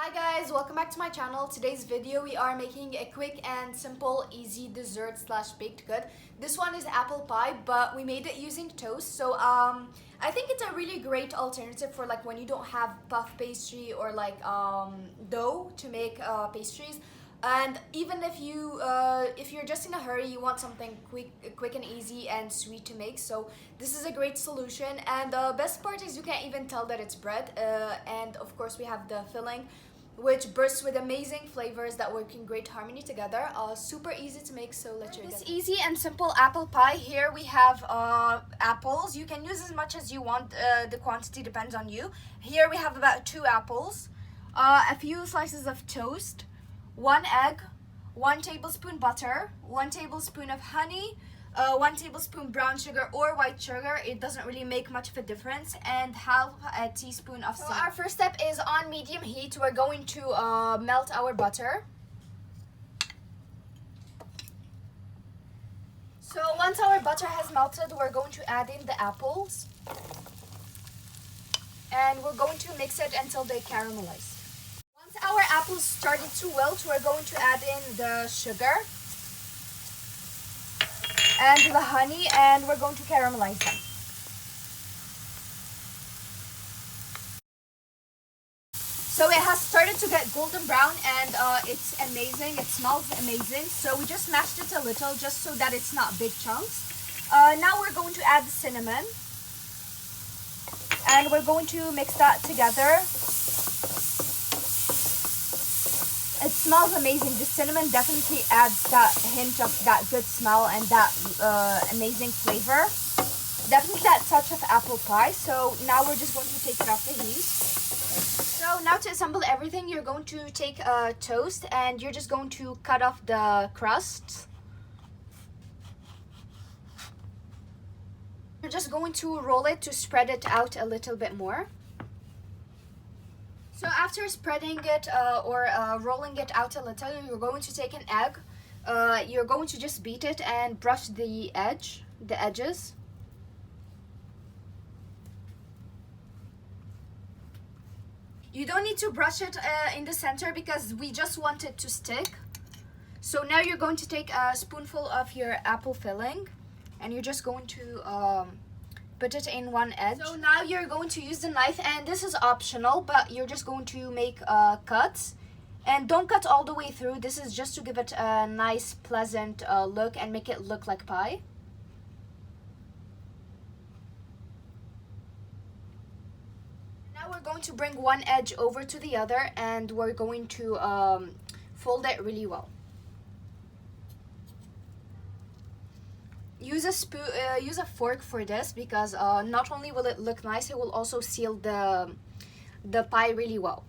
Hi guys, welcome back to my channel. Today's video we are making a quick and simple easy dessert slash baked good. This one is apple pie, but we made it using toast. So I think it's a really great alternative for like when you don't have puff pastry or like dough to make pastries. And even if you're just in a hurry, you want something quick and easy and sweet to make, so this is a great solution. And the best part is you can't even tell that it's bread. And of course we have the filling, which bursts with amazing flavors that work in great harmony together. Super easy to make, so let's this easy and simple apple pie. Here we have apples. You can use as much as you want. The quantity depends on you. Here we have about 2 apples, a few slices of toast, 1 egg, 1 tablespoon butter, 1 tablespoon of honey, 1 tablespoon brown sugar or white sugar, it doesn't really make much of a difference, and half a teaspoon of cinnamon. So our first step is on medium heat. We're going to melt our butter. So once our butter has melted, we're going to add in the apples, and we're going to mix it until they caramelize. Once our apples started to wilt, we're going to add in the sugar and the honey, and we're going to caramelize them. So it has started to get golden brown, and it's amazing. It smells amazing. So we just mashed it a little just so that it's not big chunks. Now we're going to add the cinnamon, and we're going to mix that together. It smells amazing. The cinnamon definitely adds that hint of that good smell and that amazing flavor. Definitely that touch of apple pie. So now we're just going to take it off the heat. So now to assemble everything, you're going to take a toast and you're just going to cut off the crusts. You're just going to roll it to spread it out a little bit more. So after spreading it or rolling it out a little, you're going to take an egg. You're going to just beat it and brush the edges. You don't need to brush it in the center because we just want it to stick. So now you're going to take a spoonful of your apple filling, and you're just going to put it in one edge. So now you're going to use the knife, and this is optional, but you're just going to make cuts, and don't cut all the way through. This is just to give it a nice pleasant look and make it look like pie. Now we're going to bring one edge over to the other, and we're going to fold it really well. Use a fork for this because not only will it look nice, it will also seal the pie really well.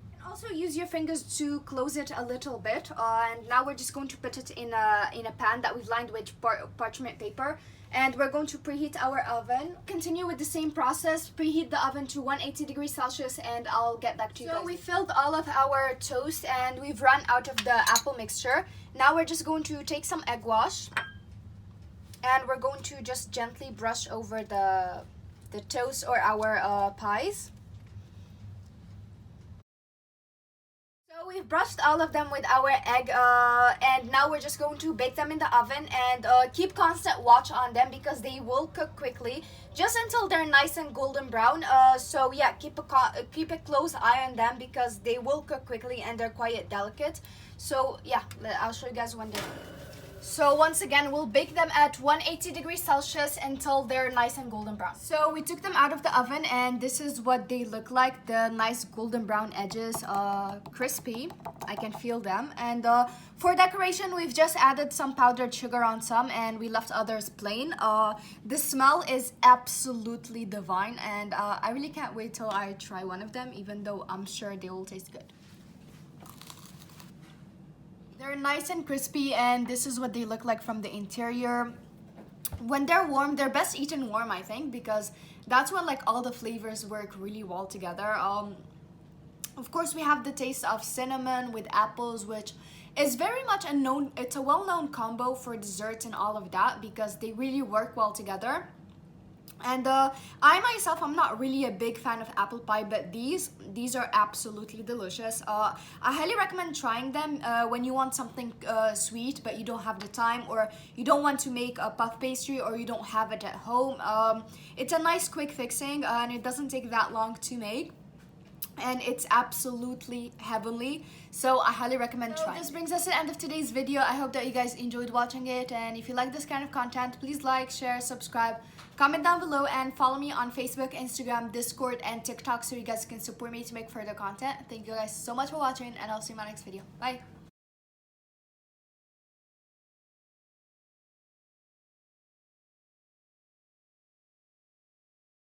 You can also use your fingers to close it a little bit, and now we're just going to put it in a pan that we've lined with parchment paper. And we're going to preheat our oven. Continue with the same process. Preheat the oven to 180 degrees Celsius, and I'll get back to you guys. So we filled all of our toast and we've run out of the apple mixture. Now we're just going to take some egg wash, and we're going to just gently brush over the toast or our pies. So we've brushed all of them with our egg, and now we're just going to bake them in the oven, and keep constant watch on them because they will cook quickly, just until they're nice and golden brown. So yeah, keep a close eye on them because they will cook quickly and they're quite delicate. So yeah, I'll show you guys when they're done. So once again, we'll bake them at 180 degrees Celsius until they're nice and golden brown. So we took them out of the oven, and this is what they look like. The nice golden brown edges, crispy. I can feel them. And for decoration, we've just added some powdered sugar on some, and we left others plain. The smell is absolutely divine, and I really can't wait till I try one of them, even though I'm sure they will taste good. They're nice and crispy, and this is what they look like from the interior. When they're warm, they're best eaten warm, I think, because that's when like all the flavors work really well together. Of course, we have the taste of cinnamon with apples, which is very much it's a well-known combo for desserts and all of that because they really work well together. And I myself, I'm not really a big fan of apple pie, but these are absolutely delicious. I highly recommend trying them when you want something sweet but you don't have the time, or you don't want to make a puff pastry, or you don't have it at home. It's a nice quick fixing and it doesn't take that long to make. And it's absolutely heavenly, so I highly recommend trying. This brings us to the end of today's video. I hope that you guys enjoyed watching it, and if you like this kind of content, please like, share, subscribe, comment down below, and follow me on Facebook, Instagram, Discord, and TikTok so you guys can support me to make further content. Thank you guys so much for watching, and I'll see you in my next video. Bye.